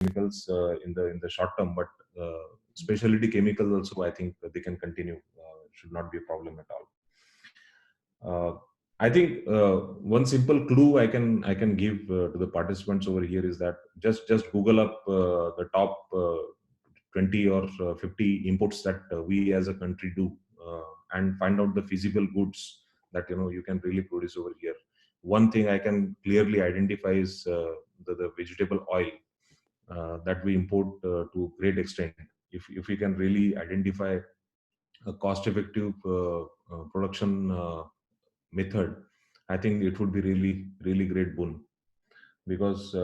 chemicals in the short term, but specialty chemicals also, I think they can continue. Should not be a problem at all. I think one simple clue I can give to the participants over here is that just Google up the top 20 or 50 imports that we as a country do, and find out the feasible goods that you can really produce over here. One thing I can clearly identify is the vegetable oil that we import to great extent. If we can really identify a cost-effective production method, I think it would be really great boon, because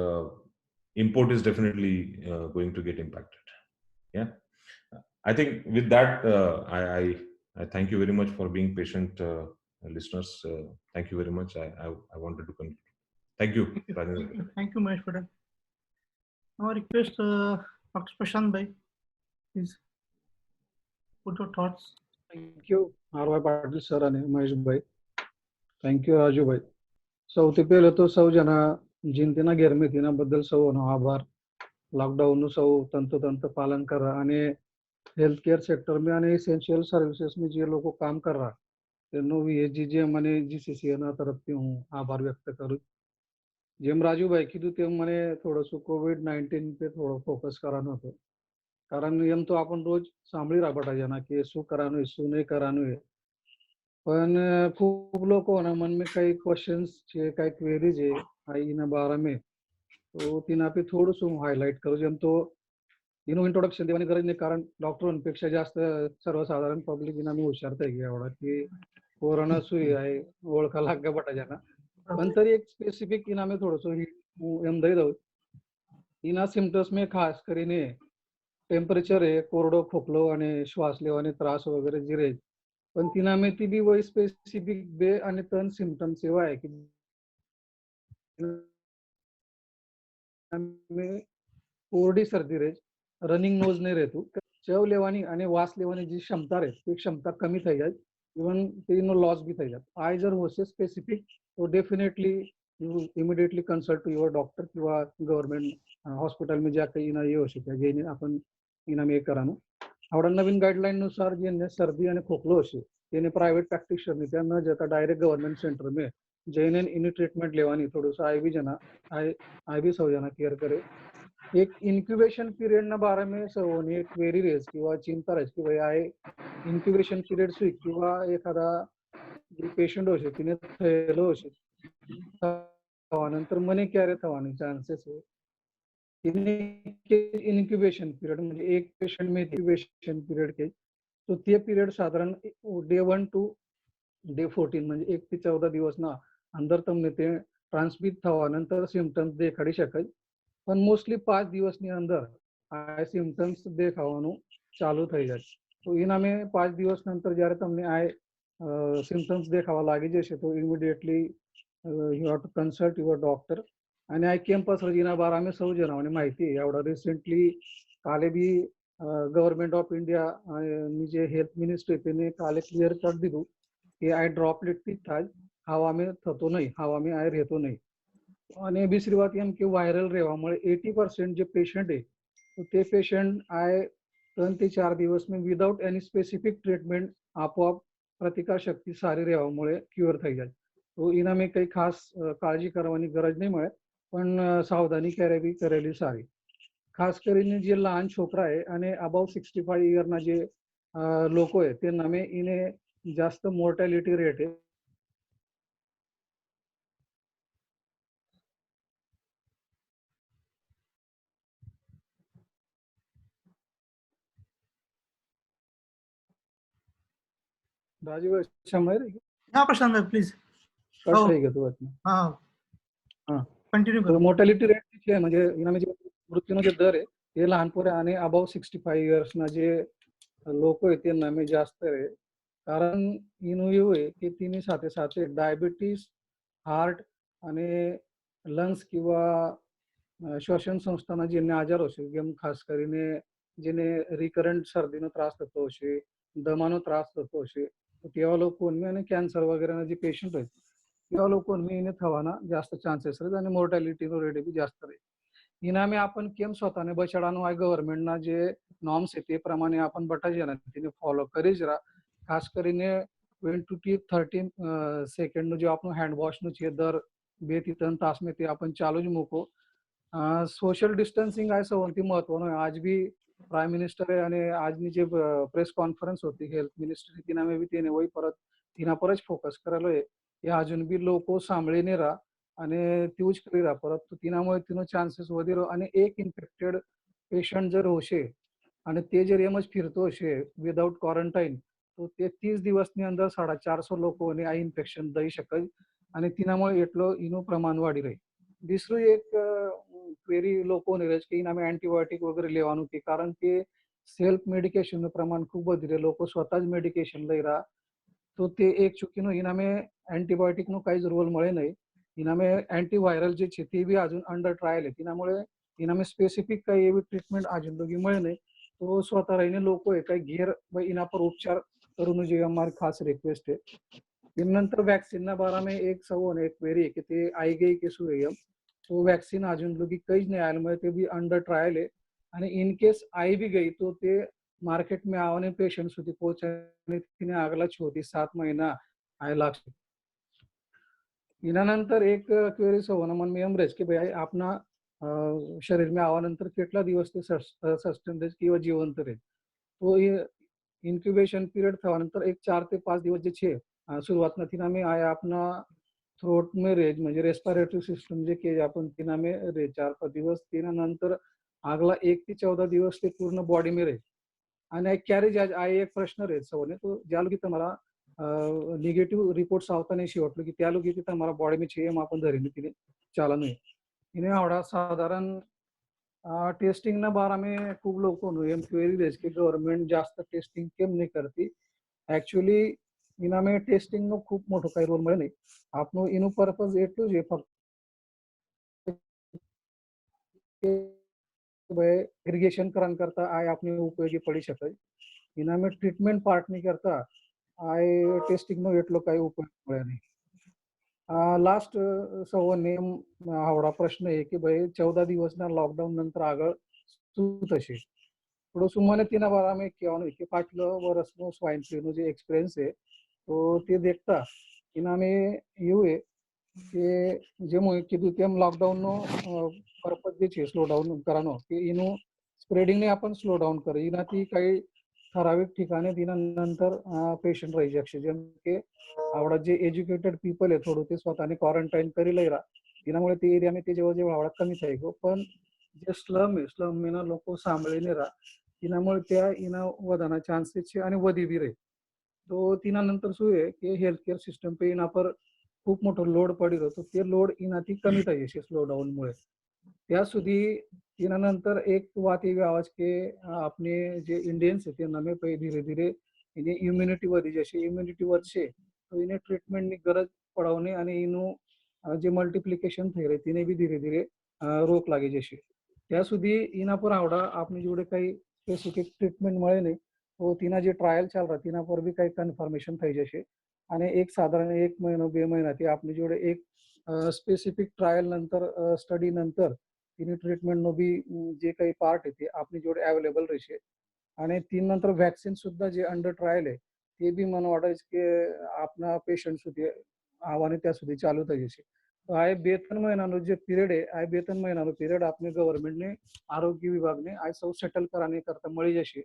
import is definitely going to get impacted. Yeah, I think with that, I thank you very much for being patient, listeners. Thank you very much. I wanted to conclude. Thank you, Rajendra. Thank you, Mahesh Patel. Now I request Dr. Prashant Bhai, please put your thoughts. Thank you, R.Y. Patil sir and Mahesh bhai. Thank you, Raju bhai. સૌથી પહેલે તો સૌ જણા જિંદગીના ગેરમિતિના બદલ સૌનો આભાર. Lockdown નું સૌ તંતોતંત પાલન કરવા અને હેલ્થ કેર સેક્ટર में અને એસેન્શિયલ સર્વિસીસ में જે લોકો કામ कर रहा તેનો VHGJM અને GCCA ના તરફથી હું આભાર વ્યક્ત કરું. જેમ રાજુભાઈ કીધું તેમ મને થોડું COVID-19 पे થોડો ફોકસ કરવાનો હતો, કારણ એમ તો आपण રોજ સાંભળી રહ્યા બટાજાના કે શું કરવાનું શું નહીં કરવાનું है, પણ खूब લોકોના મનમાં કઈ ક્વેશ્ચન્સ છે, કઈ ક્વેરી છે એના બારામાં, તો તેના पे થોડું શું હાઇલાઇટ કરું. જેમ તો એનું ઇન્ટ્રોડક્શન દેવાની ગરજ નહીં, કારણ ડોક્ટરોपेक्षा जास्त सर्वसाधारण પબ્લિક એના હોશિયાર થઈ ગયા એવડા કે કોરોના શું आहे ઓળખા લાગે બટાજાના. પણ તરી એક સ્પેસિફિક એનામાં થોડું હું એમ દઈ દઉં. એના સિમ્પટમ્સ में ખાસ કરીને ટેમ્પરેચર है, कोरडो खोकलो અને શ્વાસ લેવાની ત્રાસ વગેરે જે રહે, પણ તેનામાં ती भी वही स्पेसिफिक 2 અને 3 સિમ્પટમ્સ એવા है કે कोरडी सर्दी રહે, રનિંગ નોઝ નહીં રહેતું, ચવ લેવાની અને વાસ લેવાની જે ક્ષમતા રહે તે ક્ષમતા કમી થઈ જાય, ઇવન તેનો લોસ બી થઈ જાય. આ જર હોશે સ્પેસિફિક તો definitely you immediately consult to your doctor किंवा गव्हर्नमेंट हॉस्पिटल में ज्या काही ये होऊ शकते जेणे आपण इनाम हे करानो. आवडा नवीन गाईडलाईन नुसार जे सर्दी आणि खोकलो हશે તેને પ્રાઇવેટ પ્રેક્ટિશનર ત્યાં ન જતા ડાયરેક્ટ ગવર્નમેન્ટ સેન્ટર में જઈને એની ટ્રીટમેન્ટ લેવાની. થોડું આઈવી जना आईवी सौ जना केयर करे. एक इन्क्युबेशन पीरियड ना बारे में सौनी एक क्वेरी रेज किंवा चिंता रहेल की भाई आहे इन्क्युबेशन पीरियड શું किंवा एखादा જે પેશન્ટ હશે તેને થયેલો હશે નંतर મને ક્યારે થવાની ચાન્सेस છે. ઇન્ક્યુબેશન પીરિયડ म्हणजे एक पेशंट में इन्क्युबेशन पीरियड के तो ते पीरियड साधारण डे 1 टू डे 14 म्हणजे 1 થી 14 દિવસના અંદર તમને તે ટ્રાન્સમિટ થવા નંतर સિમ્પટમ્સ દેખાડી શકાય, પણ મોસ્ટલી 5 દિવસની અંદર આ સિમ્પટમ્સ દેખાવાનું ચાલુ થઈ જાય. તો એનામે 5 દિવસ નંतर જ્યારે તમને આ સિમ્પટમ્સ દેખાવા લાગી જશે તો immediately you have to consult your doctor. અને આ કેમ્પસ રજીના બારામાં સૌ જણાવવાની માહિતી આવડા રિસેન્ટલી કાલે બી ગવર્મેન્ટ ઓફ ઇન્ડિયા ની જે હેલ્થ મિનિસ્ટ્રી તેને કાલે ક્લિયર કરી દીધું કે આ ડ્રોપલેટ થી થાય, હવામાં થતો નહીં, હવામાં આ રહેતો નહીં. અને બીજી વાત એમ કે વાયરલ રહેવા મળે 80% જે પેશન્ટ છે તો તે પેશન્ટ આ 3 થી 4 દિવસમાં વિધાઉટ એની સ્પેસિફિક ટ્રીટમેન્ટ આપોઆપ પ્રતિકાર શક્તિ સારી રહેવા મળે ક્યોર થઈ જાય. તો એનામાં કંઈ ખાસ કાળજી કરવાની ગરજ નહીં મળે, પણ સાવધાની કરેલી સારી. ખાસ કરીને જે લહાન છોકરા છે અને અબાઉ 65 યરના જે લોકો છે તે નામે એને જાસ્ત મોર્ટાલિટી રેટ છે. राजीव समय रही हाँ प्रशांत भाई प्लीज कट થઈ ગયું હતું. हाँ हाँ कंटिन्यू करो. મોર્ટાલિટી રેટ છે म्हणजे એનામાં જે મૃત્યુનો જે દર છે એ લહાન પોરે અને અબાઉ 65 યર્સના જે લોકો છે તે નામે જાસ્ત રહે. કારણ એનું એવું છે કે તેની સાથે સાથે ડાયાબિટીસ, હાર્ટ અને લંગ્સ किंवा શ્વસન સંસ્થાના જે આજારો છે જેમ ખાસ કરીને જેને રિકરન્ટ શરદીનો ત્રાસ થતો હશે, દમાનો ત્રાસ થતો હશે, તો તેવા લોકોને અને કેન્સર વગેરેના જે પેશન્ટ હોય તેવા લોકોને એને થવાના જાસ્ત ચાન્सेस રહે અને મોર્ટાલિટીનો રેટ બી જાસ્ત રહે. इनामे आपण केम स्वतःने बचाडानो आय गवर्नमेंटના જે નોર્મ્સ છે તે પ્રમાણે આપણ બટાઈ જના તેને ફોલો કરી જ રા ખાસ કરીને 20 થી 30 સેકન્ડનું જે આપણું હેન્ડ વોશનું છે દર 2 થી 3 તાસમાં તે आपण ચાલુ જ મૂકો સોશિયલ ડિસ્ટન્સિંગ આ સૌથી મહત્વનું આજ બી પ્રાઇમ મિનિસ્ટરે અને આજની જે પ્રેસ કોન્ફરન્સ હોતી હેલ્થ મિનિસ્ટરી તેના મે બી તેને વહી પરત તેના પર જ ફોકસ કરેલો એ અજુન બી લોકો સાંભળીને રા અને તેવું જ કરી રહ્યા પરંતુ તેનામાં તેનો ચાન્સીસ વધી રહ્યો અને એક ઇન્ફેક્ટેડ પેશન્ટ જર હશે અને તે જર એમ જ ફિરતો હશે વિધાઉટ ક્વોરન્ટાઇન તો તે 30 દિવસની અંદર 450 લોકોને આ ઇન્ફેક્શન દઈ શકે અને તેનામાં એટલો એનું પ્રમાણ વાડી રહી બીજું એક ક્વેરી લોકોને રહે કે એનામાં એન્ટીબાયોટિક વગેરે લેવાનું કે કારણ કે સેલ્ફ મેડિકેશનનું પ્રમાણ ખૂબ વધી રહ્યું લોકો સ્વતઃ જ મેડિકેશન લઈ રહ્યા તો તે એક ચૂકીનો એનામે એન્ટીબાયોટિકનો કાંઈ જ રોલ મળે નહીં इनामे एंटीवायरल जे છે તે બી અજુન અંડર ટ્રાયલ છે એનાमुळे इनामे स्पेसिफिक काही એવી ટ્રીટમેન્ટ અજુન લગી મળે નહીં તો स्वतः રહીને લોકોએ કઈ ઘેર એના પર ઉપચાર કરવાનો જે અમારી ખાસ રિક્વેસ્ટ છે નંतर વેક્સિનના બારામાં એક સવાલ એક ક્વેરી કે તે આવી ગઈ કે શું એમ તો વેક્સિન અજુન લગી કઈ જ નહીં આયેલ મળે તે બી અંડર ટ્રાયલ છે અને ઇન કેસ આવી બી ગઈ તો તે માર્કેટમાં આવવાને પેશન્ટ સુધી પહોંચાડને તેને આગલા 6 થી 7 મહિના આય લાગશે इनानंतर एक क्वेरी सवाना मन में एम रहेज कि भाई आपना शरीर में आवानंतर કેટલા દિવસ તે સસ્ટેન રહે કે જીવંત રહે તો એ ઇન્ક્યુબેશન પીરિયડ થવાનંतर એક 4 થી 5 દિવસ જે છે શરૂઆતના થીનામે આ આપના થ્રોટ में રેજ म्हणजे રેસ્પિરેટરી સિસ્ટમ જે કે आपण થીનામે રે 4-5 દિવસ તેના નંतर આગલા 1 થી 14 દિવસ તે પૂર્ણ બોડી में રહે અને ક્યારે જ આ એક પ્રશ્ન રહે સવાને તો જ્યાં લગી તમારા निगेटिव रिपोर्ट्स આવતા નહીં શોર્ટલી કે ત્યાં લગી તમારા બોડી में છે એમ आपण ધરીને તેને ચાલવાનું એને આવડા સાધારણ ટેસ્ટિંગના બારામાં ખૂબ લોકોનું એમ ક્વેરી રહે કે ગવર્નમેન્ટ જાસ્ત ટેસ્ટિંગ કેમ નહીં કરતી એકચ્યુઅલી એનામાં ટેસ્ટિંગનો ખૂબ મોટો કઈ રોલ મળે નહીં આપનું એનું પર્પઝ એટલું જ ફક્ત ભાઈ ઇરિગેશન કરણ કરતા આ આપને ઉપયોગી પડી શકે એનામાં ટ્રીટમેન્ટ પાર્ટની કરતા આ ટેસ્ટિંગનો એટલો કઈ ઉપયોગ મળે નહીં લાસ્ટ સવાને આવડા પ્રશ્ન એ કે ભાઈ 14 દિવસના લોકડાઉન નંતર આગળ શું થશે થોડું મને તેના બારામાં કહેવાનું કે પાછલા વર્ષનો સ્વાઇન ફ્લૂનો જે એક્સપિરિયન્સ છે તો તે દેખતા એનામે એવું કે જેમ કીધું તેમ લોકડાઉનનો પર્પઝ જે છે સ્લો ડાઉન કરવાનો કે એનું સ્પ્રેડિંગને आपण સ્લો ડાઉન કરે એનાથી કઈ ठराविक ठिकाणी दिनानंतर पेशंट રહી શકશે જેમ કે આવડા જે એજ્યુકેટેડ પીપલ છે થોડું તે स्वतःने ક્વોરન્ટાઇન કરી લઈ રહ્યા એનાमुळे તે એરિયામાં તે જેવો આવડા કમી થઈ ગયો પણ જે સ્લમ મેના લોકો સાંભળીને રહ્યા એનાमुळे त्या એના વધારના ચાન્સીસ છે અને વધી બી રહે તો તેનાનંतर શું છે કે હેલ્થ કેર સિસ્ટમ पे એના પર ખૂબ મોટો લોડ પડી રહ્યો તો તે લોડ એનાથી કમી થઈ જશે સ્લો ડાઉનमुळे ત્યાં સુધી એનાનંतर એક વાત એવી આવે છે કે આપણે જે ઇન્ડિયન્સ છે તેના મેં પછી ધીરે ધીરે એની ઇમ્યુનિટી વધી જશે ઇમ્યુનિટી વધશે તો એને ટ્રીટમેન્ટની ગરજ પડવાની અને એનું જે મલ્ટિપ્લિકેશન થઈ રહી તેને બી ધીરે ધીરે રોક લાગી જશે ત્યાં સુધી એના પર આવડા આપની જોડે કઈ સ્પેસિફિક ટ્રીટમેન્ટ મળે નહીં તો તેના જે ટ્રાયલ ચાલ રહ્યા તેના પર બી કઈ કન્ફર્મેશન થઈ જશે અને એક સાધારણ 1 મહિનો 2 મહિનાથી આપની જોડે એક સ્પેસિફિક ટ્રાયલ નંતર સ્ટડી નંતર એની ટ્રીટમેન્ટનો બી જે કઈ પાર્ટ છે તે આપની જોડે અવેલેબલ રહેશે અને તી નંતર વેક્સિન સુદ્धा જે અંડર ટ્રાયલ છે તે બી મને વાટે છે કે આપના પેશન્ટ સુધી આવવાની ત્યાં સુધી ચાલુ થઈ જશે તો આ 2-3 મહિનાનો જે પીરિયડ છે આ 2-3 મહિનાનો પીરિયડ આપને ગવર્નમેન્ટને આરોગ્ય વિભાગને આ સૌ સેટલ कराने કરતા મળી જશે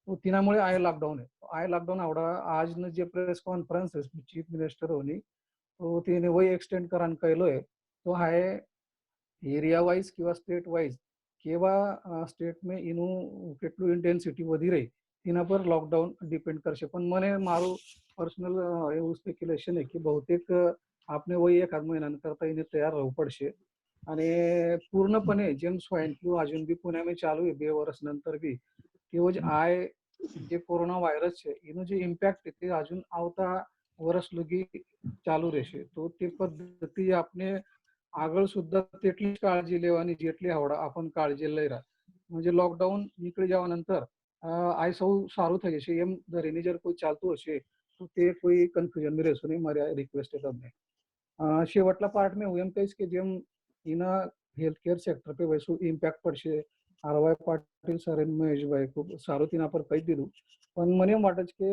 તો તેનાमुळे આ લોકડાઉન આ લોકડાઉન આવડા આજનો જે પ્રેસ કોન્ફરન્સ છે ચીફ મિનિસ્ટરોની તો તેને વહી એક્સટેન્ડ करान કહેલો છે તો આ એરિયા વાઇઝ किंवा સ્ટેટ વાઇઝ કેવા સ્ટેટમાં એનું કેટલું ઇન્ટેન્સિટી વધી રહી તેના પર લોકડાઉન ડિપેન્ડ કરશે પણ મને મારું પર્સનલ એવું સ્પેક્યુલેશન છે કે बहुतेक આપને વહી એકાદ મહિના કરતા એને તૈયાર રહેવું પડશે અને પૂર્ણપણે જેમ સ્વાઇન ફ્લૂ અજુન બી પુણેમાં ચાલુ છે 2 વર્ષ નંતર બી તેવો જ આ જે કોરોના વાયરસ છે એનો જે ઇમ્પેક્ટ છે તે અજુન આવતા વર્ષ લગી ચાલુ રહેશે તો તે પદ્ધતિ આપને આગળ સુદ્धा તેટલી કાળજી લેવાની જેટલી આવડા आपण કાળજી લઈ રહ્યા म्हणजे લોકડાઉન નીકળી જવાનંतर આ સૌ સારું થઈ જશે એમ ધરીને જર કોઈ ચાલતું હશે તો તે કોઈ કન્ફ્યુઝન में રહેશો નહીં મારી રિક્વેસ્ટ છે તમને शेवटला पार्ट में હું એમ કહીશ કે જેમ એના હેલ્થ કેર સેક્ટર पे વૈસું ઇમ્પેક્ટ પડશે આરવાય પાટીલ સર અને મહેશભાઈ ખૂબ સારું તેના પર કહી દીધું પણ મને એમ વાટે છે કે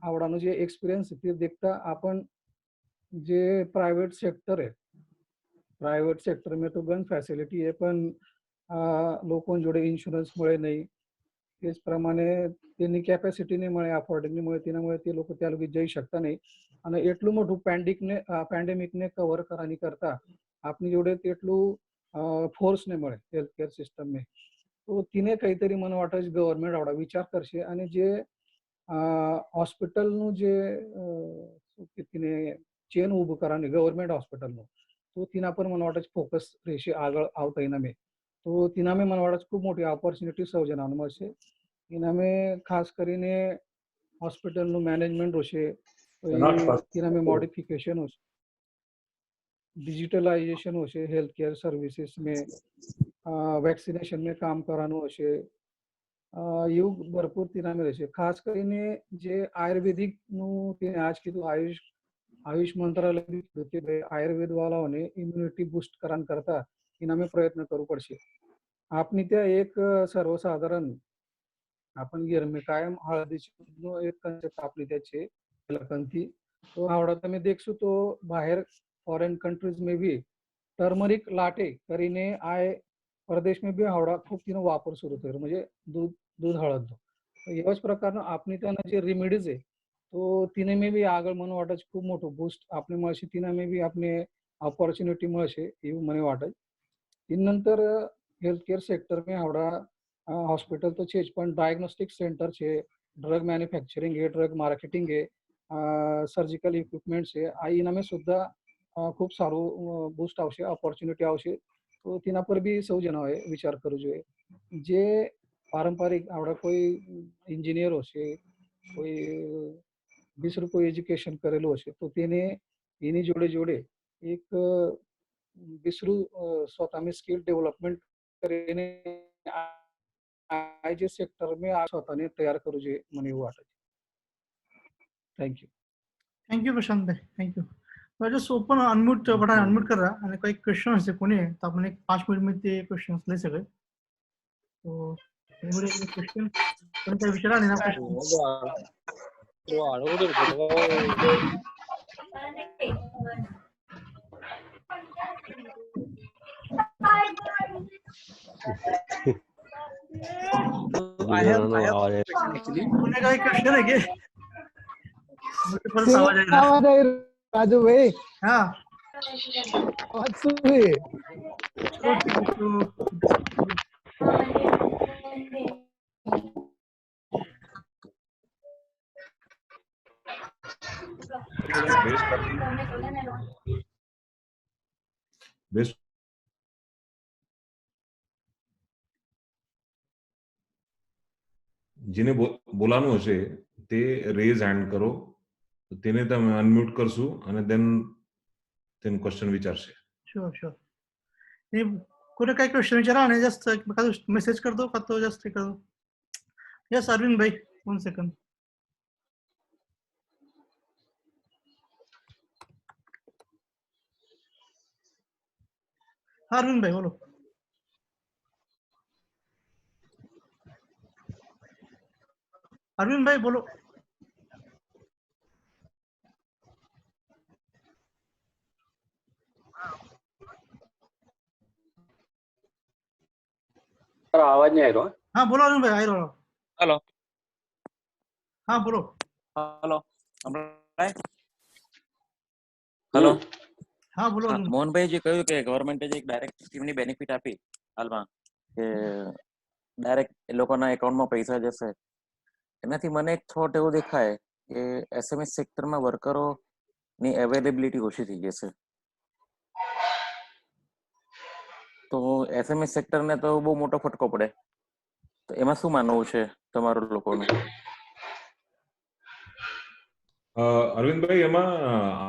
આવડાનો જે એક્સપિરિયન્સ છે તે દેખતા આપણ જે પ્રાઇવેટ સેક્ટર है પ્રાઇવેટ સેક્ટર में तो ઘણી ફેસિલિટી है પણ લોકો જોડે ઇન્સ્યોરન્સ મળે નહીં તે જ પ્રમાણે તેની કેપેસિટી નહીં મળે અફોર્ડિંગ નહીં મળે તેનાमुळे તે લોકો ત્યાં લગી જઈ શકતા નહીં અને એટલું મોટું પેન્ડેમિકને કવર કરવાની કરતા આપની જોડે તેટલું ફોર્સ નહીં મળે હેલ્થ કેર સિસ્ટમને તો તેને કંઈતરી મને વાટે છે ગવર્મેન્ટ આવડા વિચાર કરશે અને જે હોસ્પિટલનું જે તેને ચેન ઊભું કરવાની ગવર્મેન્ટ હોસ્પિટલનું તો તેના પર મને વાટે ફોકસ રહેશે આગળ આવતા એનામે તો તેનામે મને વાટે ખૂબ મોટી ઓપોર્ચ્યુનિટી સર્જનાનું મળશે એનામે ખાસ કરીને હોસ્પિટલનું મેનેજમેન્ટ હશે તેનામે મોડિફિકેશન હશે डिजिटलाइजेशन होशे हेल्थ केयर सर्विसेस में वैक्सिनेशन में काम करानु होशे એવું ભરપૂર તેનામે રહેશે ખાસ કરીને જે આયુર્વેદિક નું તે આજ કીધું આયુષ મંત્રાલય કીધું કે ભાઈ આયુર્વેદ વાળાઓને ઇમ્યુનિટી બૂસ્ટ કરાન કરતા એનામે પ્રયત્ન કરવું પડશે આપની ત્યાં એક સર્વસાધારણ આપણ ઘેર में કાયમ હળદીનો એક કન્સેપ્ટ આપણી ત્યાં છે લખનથી તો આવડા તમે દેખશો તો બહાર ફોરેન कंट्रीज में भी टर्मरिक लाटे કરીને આ પ્રદેશ में भी આવડા ખૂબ તેનો વાપર શરૂ થયો म्हणजे दूध हळद એવા જ પ્રકારના આપની ત્યાંના જે રેમેડીઝ છે તો તેને મેં બી આગળ મને વાટે છે ખૂબ મોટું બૂસ્ટ આપને મળશે તેના મેં બી આપને ઓપોર્ચ્યુનિટી મળશે એવું મને વાટે છે નંતર હેલ્થ કેર સેક્ટર में આવડા હોસ્પિટલ તો છે જ પણ ડાયગ્નોસ્ટિક સેન્ટર છે ડ્રગ મેન્યુફેક્ચરિંગ है ड्रग मार्केटिंग है सर्जिकल इक्विपमेंट्स है આ એનામે સુદ્ધા ખૂબ સારું બૂસ્ટ આવશે ઓપોર્ચ્યુનિટી આવશે તો તેના પર બી સૌ જણાએ વિચાર કરવો જોઈએ જે પારંપરિક આવડા કોઈ એન્જિનિયર હશે કોઈ બીજું કોઈ એજ્યુકેશન કરેલું હશે તો તેને એની જોડે જોડે એક બીજું स्वतः સ્કિલ ડેવલપમેન્ટ કરીને આ જે સેક્ટરમાં આ स्वतःને તૈયાર કરવું જોઈએ મને એવું વાટે છે थैंक यू प्रशांत भाई थैंक यू तो just open unmute button unmute कर रहा અને કોઈ ક્વેશ્ચન હશે કોને તો આપણે 5 મિનિટ માં તે ક્વેશ્ચન્સ લઈ શકે તો એમરે ક્વેશ્ચન પણ તે વિચારા લેના તો આડોડર ભટવા I have actually કોને કોઈ ક્વેશ્ચન है क्या मल्टीपल आवाज आ रहा આવાજ આવી રાજુ ભાઈ हां વાત શું છે બેસ્ટ જેને બોલાનું હશે તે રેઝ હેન્ડ કરો તેને તમે અનમ્યુટ કરશું અને દેન તેનું ક્વેશ્ચન વિચારશે श्योर श्योर नहीं कोने काय क्वेश्चन विचारा आणि जस्ट मेसेज कर दो का तो जस्ट कर दो यस अरविंद भाई 1 सेकंड अरविंद भाई बोलो अरविंद भाई बोलो आवाज नहीं आ रहा हाँ बोलो अरविंद भाई आ रहा हेलो हाँ बोलो हेलो हेलो हाँ बोलो મોહનભાઈ જે કહ્યું કે ગવર્મેન્ટે જે એક ડાયરેક્ટ સ્કીમની બેનિફિટ આપી હાલમાં કે ડાયરેક્ટ એ લોકોના એકાઉન્ટમાં પૈસા જશે એનાથી મને એક થોટ એવું દેખાય કે એસએમએસ સેક્ટરમાં વર્કરોની અવેલેબિલિટી ઓછી થઈ જશે તો એસએમએસ સેક્ટરને તો બહુ મોટો ફટકો પડે તો એમાં શું માનવું છે તમારું લોકોનું અરવિંદભાઈ એમાં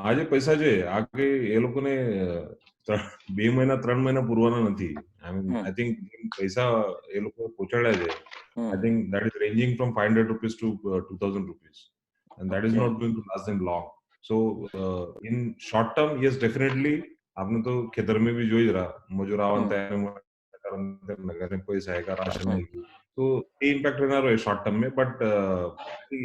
આ જે પૈસા છે આ કે એ લોકોને 2 મહિના 3 મહિના પૂરવાના નથી આઈ થિંક પૈસા એ લોકો પહોંચાડ્યા છે I think that is ranging from 500 rupees to 2000 rupees and that is not going to last them long so in short term yes definitely आपने तो खेतर में भी જોઈ જ રહ્યા મજૂરાવન નગર પૈસા આएगा राशन नहीं तो ये इम्पैक्ट रहना रहे शॉर्ट टर्म में बट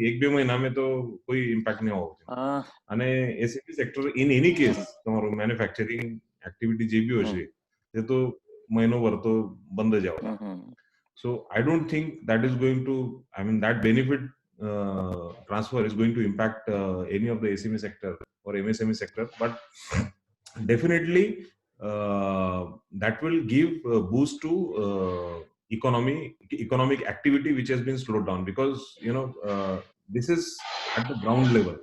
एक બે મહિના में तो कोई इम्पैक्ट नहीं होगा અને ACP sector in any case તમારું મેન્યુફેક્ચરિંગ એક્ટિવિટી જે બી હશે તે તો મહિનો ભર તો બંધ જ આવશે so I don't think that is going to I mean that benefit transfer is going to impact any of the SME sector or MSME sector but definitely that will give a boost to economic activity which has been slowed down because this is at the ground level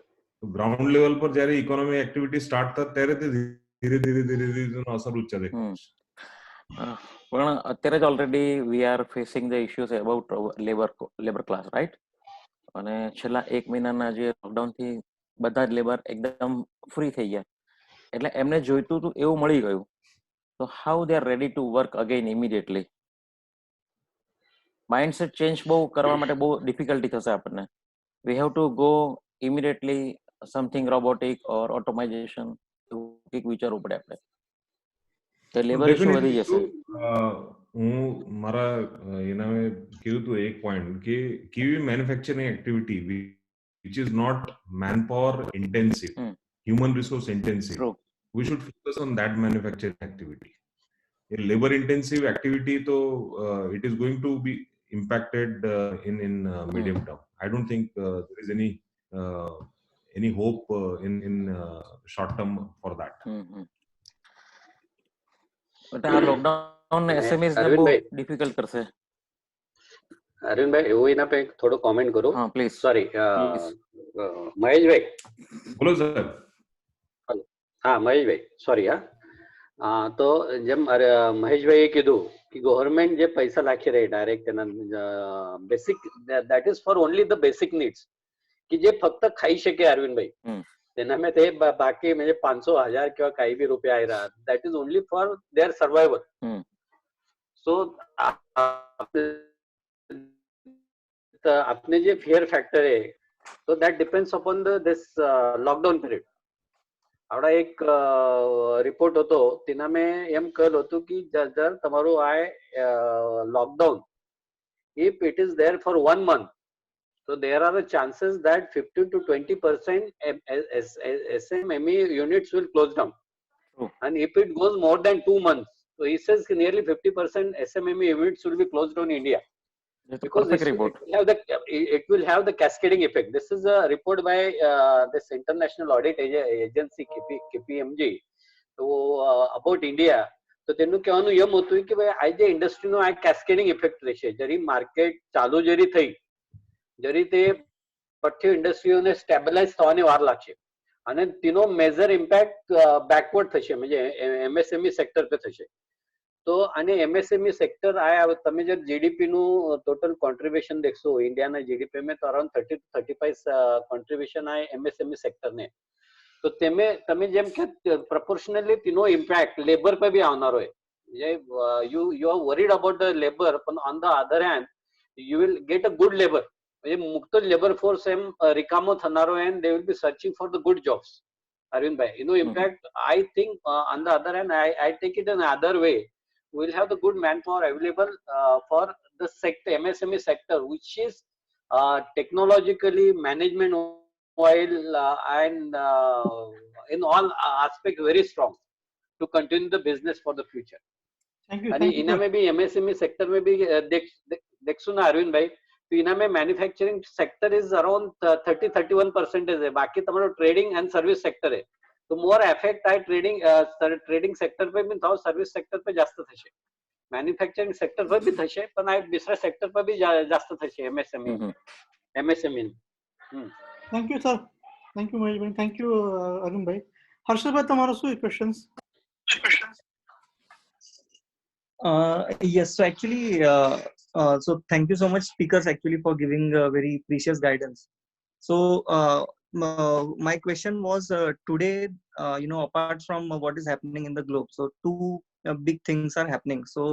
so ground level પર જ્યારે economic activity start થાય ત્યારે તે ધીરે ધીરે અસર ઉચ્ચા દેખાય પણ અત્યારે જ already we are facing the issues about labour class right અને છેલ્લા એક મહિનાના જે લોકડાઉન થી બધા જ લેબર એકદમ ફ્રી થઈ ગયા એટલે એમને જોઈતું હતું એવું મળી ગયું તો how they are ready to work again immediately mindset change બહુ કરવા માટે બહુ ડિફિકલ્ટી થશે આપણને we have to go immediately something robotic or automisation એવું કંઈક વિચારવું પડે આપણે તો લેબર ઇશ્યુ વધી જશે હું મારા એના કીધું હતું એક પોઈન્ટ કે કેવી manufacturing activity which is not manpower intensive human resource intensive True. we should focus on that manufacturing activity a labor intensive activity so it is going to be impacted in medium term I don't think there is any hope in short term for that but આ lockdown SMS ને બહુ difficult કરશે અરવિંદભાઈ એવું એના પર થોડું comment કરું હા પ્લીઝ સોરી મહેશભાઈ બોલો સર હા મહેશભાઈ સોરી હા તો જેમ મહેશભાઈએ કીધું કે ગવર્મેન્ટ જે પૈસા નાખી રહી ડાયરેક્ટ એના basic that is four only the basic needs કે જે ફક્ત ખાઈ શકે અરવિંદભાઈ તેના મેં તે બાકી म्हणजे 500 1000 किंवा काही बी रुपये आहे राहत that is only for their survival so आपने जे फियर फॅक्टर आहे तो that depends upon this lockdown period આવડા એક રિપોર્ટ હતો તેના મેં એમ કહેલું હતું કે જર તમારું આ lockdown if it is there for 1 month so there are the chances that 15 to 20% SMME units will close down and if it goes more than 2 months so he says nearly 50% SMME units will be closed down in India because it will have the cascading effect. This is a report by this international audit agency KPMG so about India તો તેનું કહેવાનું એમ હતું કે ભાઈ આ જે ઇન્ડસ્ટ્રીનો આ cascading effect રહેશે જરી માર્કેટ ચાલુ જરી થઈ જરી તે પછી ઇન્ડસ્ટ્રીઓને સ્ટેબલાઇઝ થવાની વાર લાગશે અને તેનો મેજર ઇમ્પેક્ટ બેકવર્ડ થશે म्हणजे MSME સેક્ટર પર થશે તો આને MSME સેક્ટર આ તમે જે જીડીપી નું ટોટલ કોન્ટ્રીબ્યુશન દેખશો ઇન્ડિયાના જીડીપી में તો અરાઉન્ડ 30 to 35 કોન્ટ્રીબ્યુશન આ MSME સેક્ટર ને તો તમે જેમ કે proportionally તેનો ઇમ્પેક્ટ લેબર પર બી આવનારો હોય you are worried about the labor but on the other hand you will get a good labor म्हणजे મુક્ત લેબર ફોર્સ એમ રિકામો થનારો and they will be searching for the good jobs Arvind bhai impact I think on the other hand I take it in another way we will have the good manpower available for the sector MSME sector which is technologically management while and in all aspects very strong to continue the business for the future. Thank you. And इना में भी MSME sector में भी देखो ना अरविंद भाई तो इना में मैन्युफैक्चरिंग सेक्टर इज अराउंड 30-31% है बाकी तुम्हारा ट्रेडिंग एंड सर्विस सेक्टर है तो मोर इफेक्ट आए ट्रेडिंग सेक्टर पे भी था सर्विस सेक्टर पे जास्त થશે मैन्युफैक्चरिंग सेक्टर पर भी થશે પણ આ दूसरा सेक्टर पर भी जास्त થશે MSME Thank you, sir. Thank you, Mahesh bhai. Thank you, Arun bhai. Harshal bhai, તમારો શું questions? Yes, so actually, so thank you so much, speakers, actually, for giving very precious guidance. So my question was today, apart from what is happening in the globe, so two big things are happening. So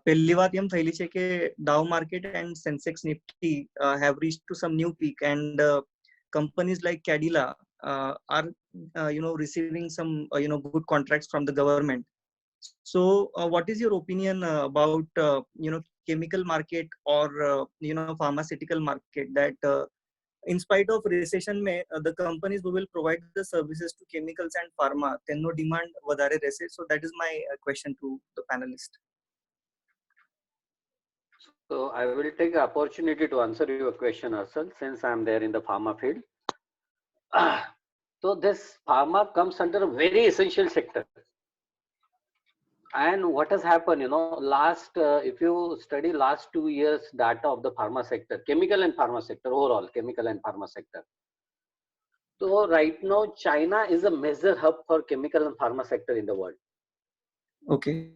પહેલી વાત એમ થયેલી છે કે Dow market and Sensex Nifty have reached to some new peak and companies like Cadila are receiving some good contracts from the government. So what is your opinion about chemical market or pharmaceutical market, that in spite of recession may the companies who will provide the services to chemicals and pharma tenno demand vadare rehse? So that is my question to the panelist. So I will take the opportunity to answer your question, Arsal, since I am there in the pharma field. So this pharma comes under a very essential sector. And what has happened, if you study last 2 years data of the pharma sector, chemical and pharma sector, overall chemical and pharma sector. So right now, China is a major hub for chemical and pharma sector in the world. Okay.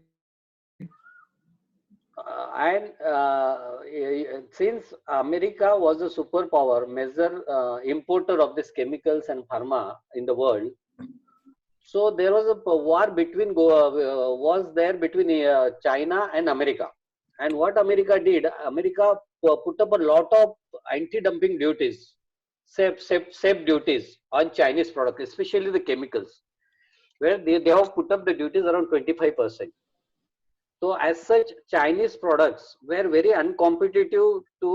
Since America was a superpower, major importer of this chemicals and pharma in the world, so there was a war between China and America. And what America did, America put up a lot of anti-dumping duties, safe duties on Chinese products, especially the chemicals, where they have put up the duties around 25%. So as such, Chinese products were very uncompetitive to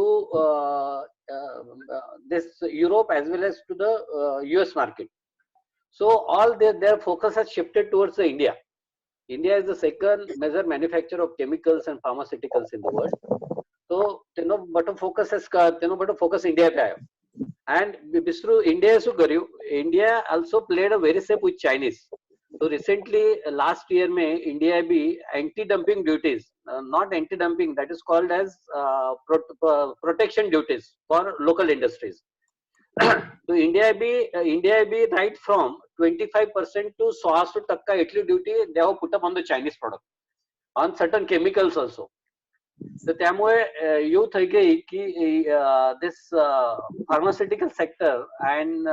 this Europe as well as to the US market. So all their focus has shifted towards India. India is the second major manufacturer of chemicals and pharmaceuticals in the world. So but focus India pe aayo. And through India India also played a very safe with Chinese. So recently, last year May, India be anti-dumping duties, not anti-dumping, that is called as protection duties for local industries. So India be right from 25% to 100% Italy duty they have put up on the Chinese product, on certain chemicals also. So त्यामुळे येऊ થઈ ગઈ की this pharmaceutical sector and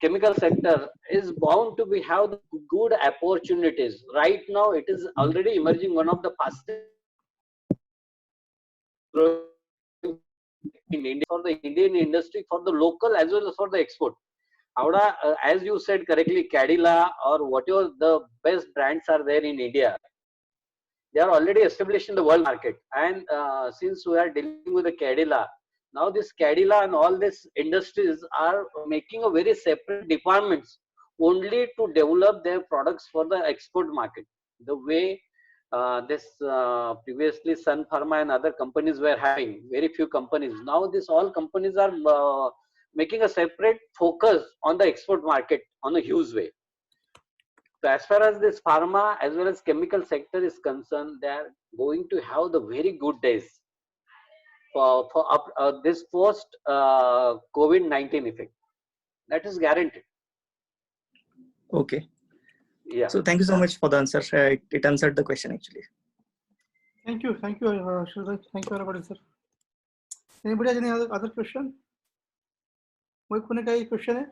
chemical sector is bound to have good opportunities. Right now, it is already emerging one of the fastest in India for the Indian industry, for the local as well as for the export. As you said correctly, Cadila or whatever the best brands are there in India, they are already established in the world market. And since we are dealing with the Cadila, now this Cadila and all these industries are making a very separate departments only to develop their products for the export market. The way previously Sun Pharma and other companies were having, very few companies. Now all companies are making a separate focus on the export market on a huge way. So as far as this pharma as well as chemical sector is concerned, they are going to have the very good days for this post COVID-19 effect. That is guaranteed. Okay. Yeah. So thank you so much for the answer. It answered the question actually. Thank you, Shridhar. Thank you, everybody, sir. Anybody has any other question? कोई question है?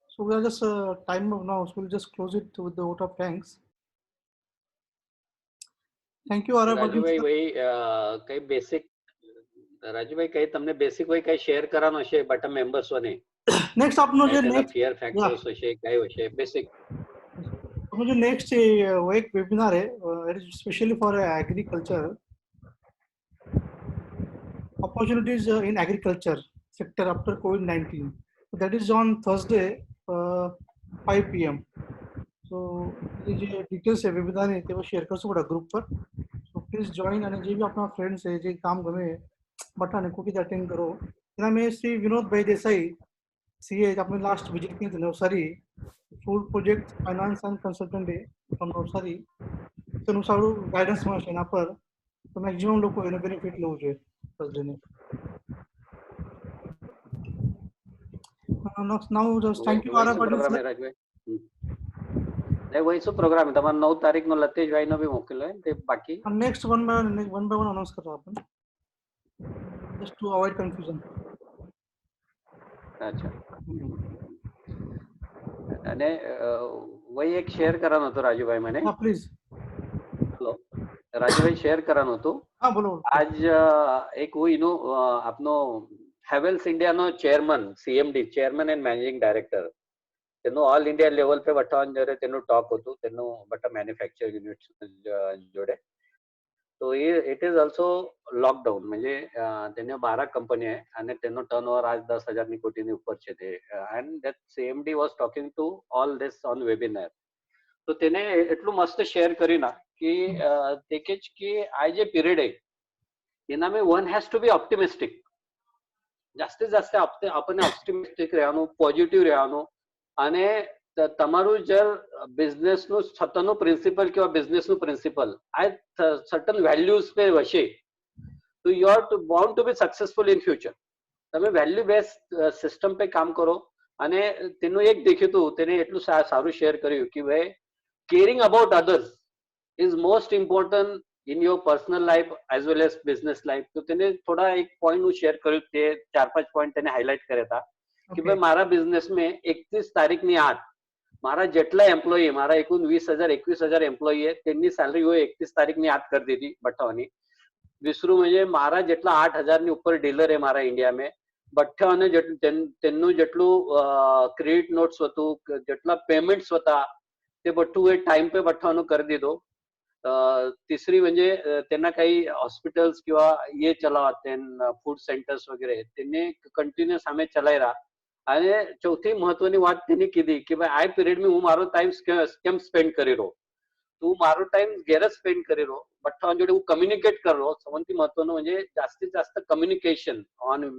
So we are just time of now, so we'll just close it with the vote of thanks. Thank you, Raju ભાઈ કઈ basic Rajubhai કઈ તમને basic હોય કઈ share કરવાનો છે બટન મેમ્બર્સોને નેક્સ્ટ આપનો જે નેક્સ્ટ ફિયર ફેક્ટર્સ હશે કઈ હશે બેસિક આપનો જે નેક્સ્ટ वो एक वेबिनार है, it is specially for agriculture, opportunities in agriculture sector after COVID-19. So that is on Thursday 5 PM. So ये जो डिटेल्स है वेबिनार है ते वो शेयर कर सकते हो ग्रुप पर. So please join and जे भी अपना फ्रेंड्स है जे काम गमे बटन को की अटेंड करो. इना में श्री विनोद भाई देसाई सीए अपने लास्ट विजिट की थी Navsari, food project finance and consultant है फ्रॉम नवसारी. तो नुसार गाइडेंस में है ना पर तो मैक्सिमम लोग को बेनिफिट लो है Thursday ने. Now just thank you Ara Patil sir. नहीं वही सो प्रोग्राम है તમારો 9 તારીખ નો લતેજ ભાઈ નો भी મોકલ્યો है તે બાકી next one by one announce कर रहा अपन जस्ट टू अवॉइड कंफ्यूजन. अच्छा અને वही एक शेयर કરવાનો હતો રાજુભાઈ મને. हां प्लीज. हेलो રાજુભાઈ शेयर કરવાનો હતો. हां बोलो. आज एक वो इनो આપનો હેવેલ્સ ઇન્ડિયાનો chairman CMD chairman and managing director તેનું ઓલ ઇન્ડિયા લેવલ पे વઠાવવાનું જ્યારે તેનું ટોક હતું તેનું બટા મેન્યુફેક્ચર યુનિટ જોડે તો ઇટ ઇઝ ઓલ્સો લોકડાઉન म्हणजे તેને 12 કંપની आहे અને તેનો ટર્નઓવર આજ 10,000 કોટીની ઉપર છે તે and that CMD was talking to all this on webinar તો તેને એટલું મસ્ત શેર કર્યું ના કે તે કે આ જે પીરિયડ आहे એનામાં one has to be optimistic જાસ્તે જાસ્તે આપણને ઓપ્ટિમિસ્ટિક રહેવાનું પોઝિટિવ રહેવાનું અને તમારું જર બિઝનેસનું સતતનું પ્રિન્સિપલ કે બિઝનેસનું પ્રિન્સિપલ આ સર્ટન વેલ્યુઝ पे હશે તો you are born to B successful in future તમે વેલ્યુ બેઝ સિસ્ટમ पे કામ કરો અને તેનું એક દેખ્યું હતું તેને એટલું સારું શેર કર્યું કે ભાઈ caring about others is most important in your personal life as well as business life તો તેને થોડા એક પોઈન્ટ હું શેર કર્યું તે 4-5 પોઈન્ટ તેને હાઇલાઇટ કર્યા હતા કે ભાઈ મારા બિઝનેસ में 31 તારીખની 8 મારા જેટલા એમ્પ્લોયી મારા 21,000 એમ્પ્લોયી તેમની સેલરી હોય 31 તારીખની 8 કરી દીધી બઠાવાની વિસરું म्हणजे મારા જેટલા 8,000 ની ઉપર ડીલર है મારા इंडिया में બઠાને તેનું જેટલું ક્રેડિટ નોટ્સ હતું જેટલા પેમેન્ટ્સ હતા તે બધું એ ટાઈમ पे બઠવાનું કરી દીધો तिसरी म्हणजे त्यांना काही हॉस्पिटल्स किंवा ये चलावते फूड सेंटर्स वगैरे त्यांनी कंटिन्युअस आम्ही चलायरा आणि चौथी महत्वानी बात त्यांनी कीधी की भाई आ पीरियड में હું મારો ટાઈમ કેમ સ્પેન્ડ કરી રહ્યો તું મારો ટાઈમ ઘેર સ્પેન્ડ કરી રહ્યો બઠ્ઠા જોડે હું કમ્યુનિકેટ કરી રહ્યો સૌથી મહત્વનું म्हणजे જાસ્તીत जास्त કમ્યુનિકેશન ઓન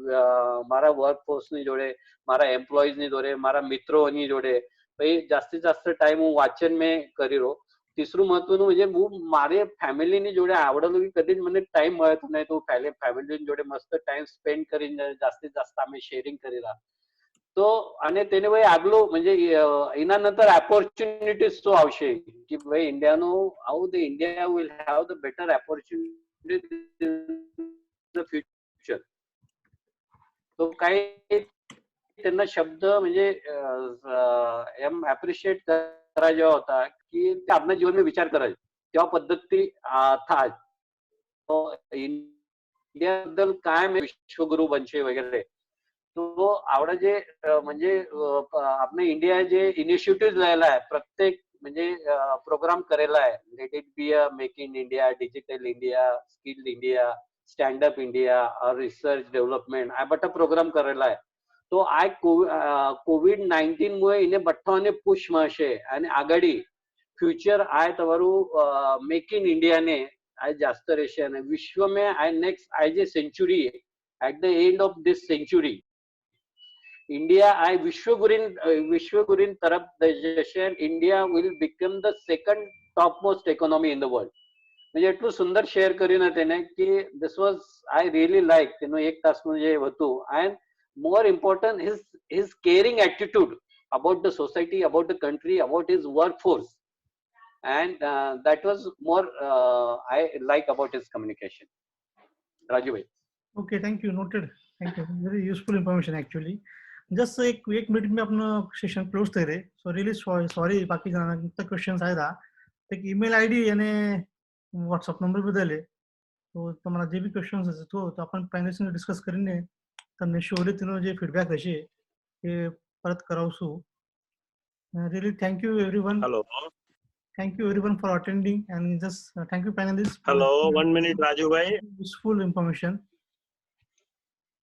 મારા વર્ક ફોર્સની જોડે મારા એમ્પ્લોઈઝની જોડે મારા મિત્રોની જોડે ભાઈ જાસ્તીत जास्त ટાઈમ હું વાંચન में કરી રહ્યો तिसરું મહત્વનું म्हणजे હું મારે ફેમિલીની જોડે આવડેલું કદી જ મને ટાઈમ મળતો નહીં તો ફેમિલીની જોડે મસ્ત ટાઈમ સ્પેન્ડ કરીને જાસ્तीत जास्त અમે શેરિંગ કરેલા તો અને તેને ભાઈ આગલું म्हणजे એના નંતર ઓપોર્ચ્યુનિટીઝ તો આવશે કે ભાઈ ઇન્ડિયાનો how the India will have the better opportunity in the future તો काही त्यांना शब्द म्हणजे એમ એપ્રિશિએટ करा जेव्हा होता की ते आपल्या जीवन में विचार करायचे तेव्हा पद्धती था तो इंडिया बद्दल काय विश्वगुरु बनचे वगैरे तो आवडा जे म्हणजे आपल्या इंडिया जे इनिशिएटिव्ह लायला आहे प्रत्येक म्हणजे प्रोग्राम करेला आहे let it be a make in India digital India skilled India stand up India और रिसर्च डेव्हलपमेंट આ બધા પ્રોગ્રામ કરેલા आहे તો આ COVID-19 મુએ એને બઠ્ઠાને પુશ મળશે અને આગળી ફ્યુચર આ તમારું મેક ઇન ઇન્ડિયા ને આ જાસ્ત રહેશે અને વિશ્વમાં આ નેક્સ્ટ આ જે century at the end of this century India આ વિશ્વગુરીન તરફ જશે India will become the second top most economy in the world म्हणजे એટલું સુંદર શેર કર્યું ને તેને કે this was I really like તેનું એક તાસનું જે હતું and more important his caring attitude about the society, about the country, about his workforce, and that was more I like about his communication. Raju bhai. Okay, thank you. Noted. Thank you. Very useful information actually. Just एक minute में अपना session close करे. So really sorry बाकी जाना तक questions आया था. एक ईमेल आईडी यानी व्हाट्सएप नंबर बदले तो तुम्हारा जो भी क्वेश्चंस है तो अपन फाइनली डिस्कस करेंगे તમને શ્યોરલી તેનો જે ફીડબેક હશે એ પરત કરાવશું really thank you everyone for attending and just thank you panelists hello 1 minute Raju bhai useful information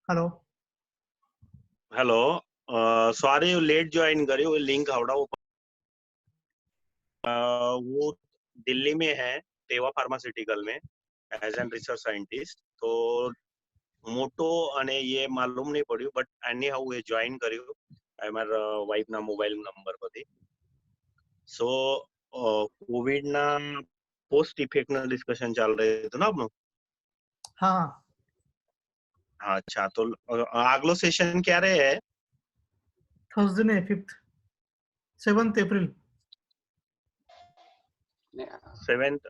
hello sorry you late join કર્યું लिंक આવડાવો वो दिल्ली में है टेवा फार्मास्यूटिकल में एज एन रिसर्च साइंटिस्ट तो मोटो અને ये मालूम नहीं पड़્યું बट एनी हाउ ये ज्वाइन કર્યું અમારા વાઇફ ના મોબાઈલ નંબર પરથી સો કોવિડ ના પોસ્ટ ઇફેક્ટ ના ડિસ્કશન ચાલ રહી હતું ना આપનું हाँ अच्छा तो આગલો સેશન ક્યારે है थर्सडे ने 5th 7th April 7th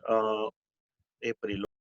April